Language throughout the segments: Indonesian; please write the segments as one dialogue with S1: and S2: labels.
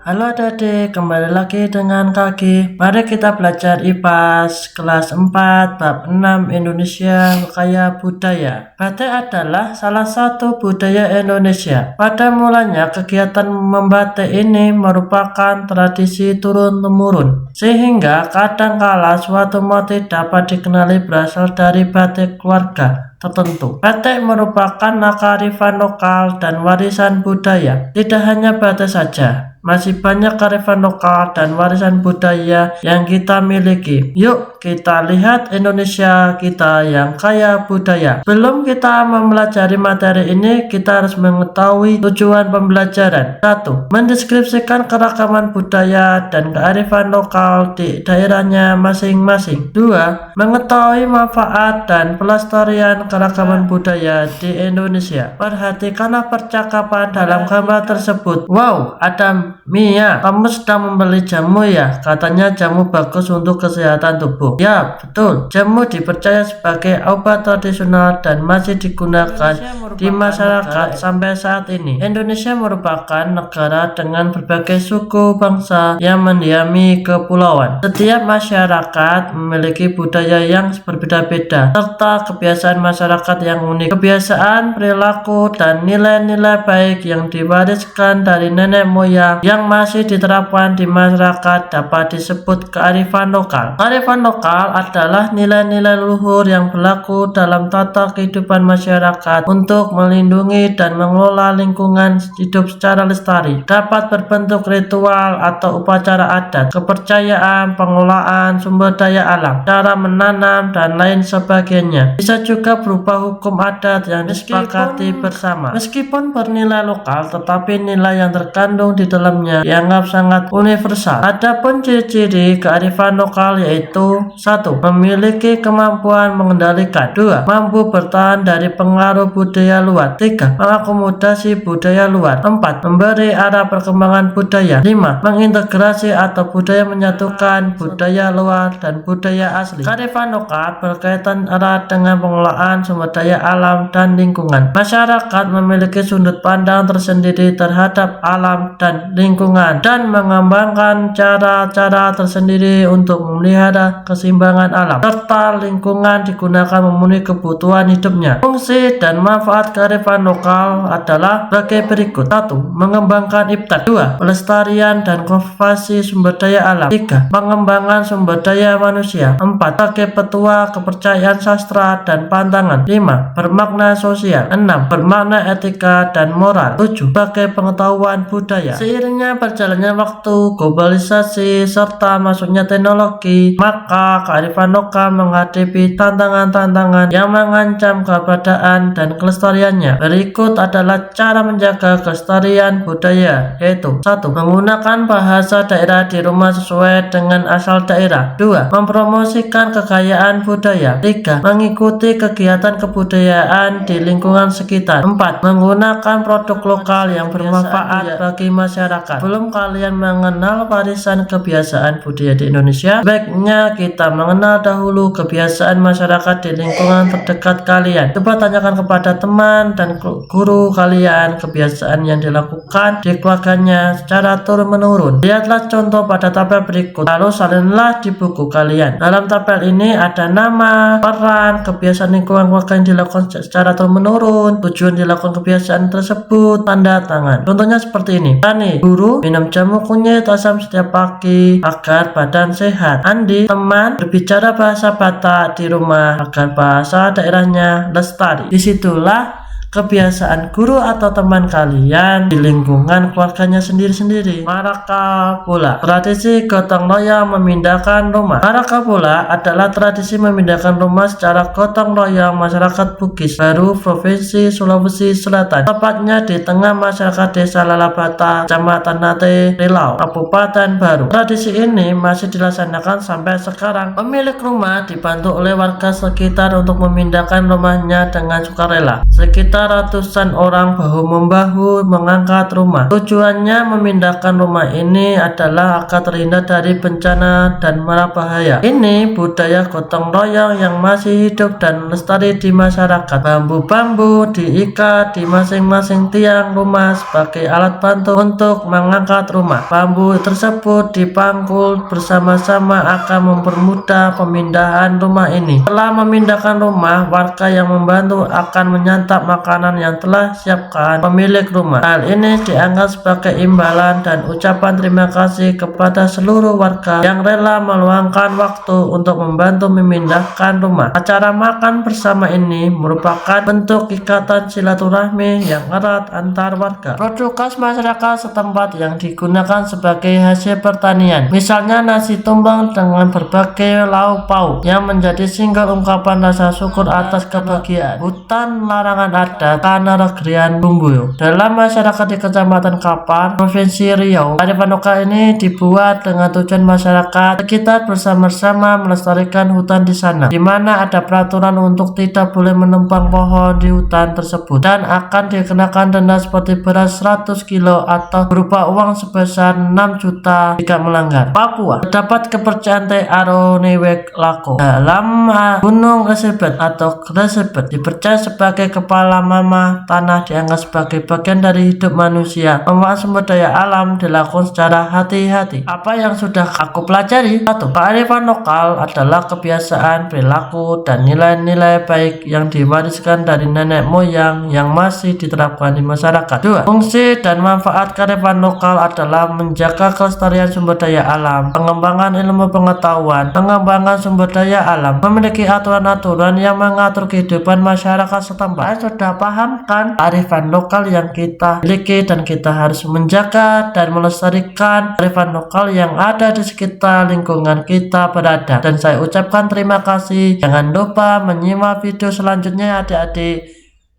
S1: Halo adik-adik, kembali lagi dengan Kaki. Mari kita belajar IPAS kelas 4 bab 6 Indonesia Kaya Budaya. Batik adalah salah satu budaya Indonesia. Pada mulanya kegiatan membatik ini merupakan tradisi turun-temurun, sehingga kadangkala suatu motif dapat dikenali berasal dari batik keluarga tertentu. Batik merupakan kearifan lokal dan warisan budaya. Tidak hanya batik saja, masih banyak kearifan lokal dan warisan budaya yang kita miliki. Yuk kita lihat Indonesia kita yang kaya budaya. Sebelum kita mempelajari materi ini, kita harus mengetahui tujuan pembelajaran. 1. Mendeskripsikan keragaman budaya dan kearifan lokal di daerahnya masing-masing. 2. Mengetahui manfaat dan pelestarian keragaman budaya di Indonesia. Perhatikanlah percakapan dalam gambar tersebut. Wow, ada Mia, kamu sedang membeli jamu ya? Katanya jamu bagus untuk kesehatan tubuh. Ya, betul. Jamu dipercaya sebagai obat tradisional dan masih digunakan di masyarakat sampai saat ini. Indonesia merupakan negara dengan berbagai suku bangsa yang mendiami kepulauan. Setiap masyarakat memiliki budaya yang berbeda-beda serta kebiasaan masyarakat yang unik. Kebiasaan, perilaku, dan nilai-nilai baik yang diwariskan dari nenek moyang yang masih diterapkan di masyarakat dapat disebut kearifan lokal. Kearifan lokal adalah nilai-nilai luhur yang berlaku dalam tata kehidupan masyarakat untuk melindungi dan mengelola lingkungan hidup secara lestari. Dapat berbentuk ritual atau upacara adat, kepercayaan, pengelolaan sumber daya alam, cara menanam, dan lain sebagainya. Bisa juga berupa hukum adat yang disepakati bersama. Meskipun bernilai lokal, tetapi nilai yang terkandung di dalamnya dianggap sangat universal. Adapun ciri-ciri kearifan lokal yaitu 1. Memiliki kemampuan mengendalikan. 2. Mampu bertahan dari pengaruh budaya luar. 3. Mengakomodasi budaya luar. 4. Memberi arah perkembangan budaya. 5. Mengintegrasi atau budaya menyatukan budaya luar dan budaya asli. Kearifan lokal berkaitan erat dengan pengelolaan sumber daya alam dan lingkungan. Masyarakat memiliki sudut pandang tersendiri terhadap alam dan lingkungan dan mengembangkan cara-cara tersendiri untuk memelihara keseimbangan alam serta lingkungan digunakan memenuhi kebutuhan hidupnya. Fungsi dan manfaat kearifan lokal adalah sebagai berikut. 1. Mengembangkan iptek. 2. Pelestarian dan konservasi sumber daya alam. 3. Pengembangan sumber daya manusia. 4. Sebagai petua kepercayaan sastra dan pantangan. 5. Bermakna sosial. 6. Bermakna etika dan moral. 7. Sebagai pengetahuan budaya. Seiringnya berjalannya waktu, globalisasi, serta masuknya teknologi, maka kearifan lokal menghadapi tantangan-tantangan yang mengancam keberadaan dan kelestariannya. Berikut adalah cara menjaga kelestarian budaya, yaitu 1. Menggunakan bahasa daerah di rumah sesuai dengan asal daerah. 2. Mempromosikan kekayaan budaya. 3. Mengikuti kegiatan kebudayaan di lingkungan sekitar. 4. Menggunakan produk lokal yang bermanfaat bagi masyarakat. Belum kalian mengenal warisan kebiasaan budaya di Indonesia? Sebaiknya kita mengenal dahulu kebiasaan masyarakat di lingkungan terdekat kalian. Coba tanyakan kepada teman dan guru kalian kebiasaan yang dilakukan di keluarganya secara turun-menurun. Lihatlah contoh pada tabel berikut, lalu salinlah di buku kalian. Dalam tabel ini ada nama, peran, kebiasaan lingkungan keluarga yang dilakukan secara turun-menurun, tujuan dilakukan kebiasaan tersebut, tanda tangan. Contohnya seperti ini. Tani, guru, minum jamu kunyit asam setiap pagi agar badan sehat. Andi, teman, berbicara bahasa Batak di rumah agar bahasa daerahnya lestari. Disitulah kebiasaan guru atau teman kalian di lingkungan keluarganya sendiri-sendiri. Maraka Bola, tradisi gotong royong memindahkan rumah. Maraka Bola adalah tradisi memindahkan rumah secara gotong royong masyarakat Bugis Baru, Provinsi Sulawesi Selatan, tepatnya di tengah masyarakat desa Lalabata, Kecamatan Nate, Rilau, Kabupaten Baru. Tradisi ini masih dilaksanakan sampai sekarang. Pemilik rumah dibantu oleh warga sekitar untuk memindahkan rumahnya dengan sukarela. Sekitar mana ratusan orang bahu-membahu mengangkat rumah. Tujuannya memindahkan rumah ini adalah agar terhindar dari bencana dan mara bahaya. Ini budaya gotong royong yang masih hidup dan lestari di masyarakat. Bambu-bambu diikat di masing-masing tiang rumah sebagai alat bantu untuk mengangkat rumah. Bambu tersebut dipangkul bersama-sama akan mempermudah pemindahan rumah ini. Setelah memindahkan rumah, warga yang membantu akan menyantap makanan yang telah siapkan pemilik rumah. Hal ini dianggap sebagai imbalan dan ucapan terima kasih kepada seluruh warga yang rela meluangkan waktu untuk membantu memindahkan rumah. Acara makan bersama ini merupakan bentuk ikatan silaturahmi yang erat antar warga. Produk khas masyarakat setempat yang digunakan sebagai hasil pertanian, misalnya nasi tumpeng dengan berbagai lauk pauk yang menjadi simbol ungkapan rasa syukur atas kebahagiaan. Hutan larangan adat Tanah Regrian Bumbu. Dalam masyarakat di Kecamatan Kapan, Provinsi Riau, kearifan lokal ini dibuat dengan tujuan masyarakat sekitar bersama-sama melestarikan hutan di sana, di mana ada peraturan untuk tidak boleh menebang pohon di hutan tersebut dan akan dikenakan denda seperti beras 100 kilo atau berupa uang sebesar 6 juta jika melanggar. Papua, terdapat kepercayaan Te Aronewek Lako dalam Gunung Elizabeth atau Elizabeth dipercaya sebagai kepala mama tanah, dianggap sebagai bagian dari hidup manusia. Pengelolaan sumber daya alam dilakukan secara hati-hati. Apa yang sudah aku pelajari? 1. Kearifan lokal adalah kebiasaan, perilaku, dan nilai-nilai baik yang diwariskan dari nenek moyang yang masih diterapkan di masyarakat. 2. Fungsi dan manfaat kearifan lokal adalah menjaga kelestarian sumber daya alam, pengembangan ilmu pengetahuan, pengembangan sumber daya alam, memiliki aturan-aturan yang mengatur kehidupan masyarakat setempat. Sudah paham kan kearifan lokal yang kita miliki, dan kita harus menjaga dan melestarikan kearifan lokal yang ada di sekitar lingkungan kita berada. Dan saya ucapkan terima kasih. Jangan lupa menyimak video selanjutnya adik-adik.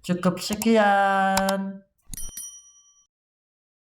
S1: Cukup sekian.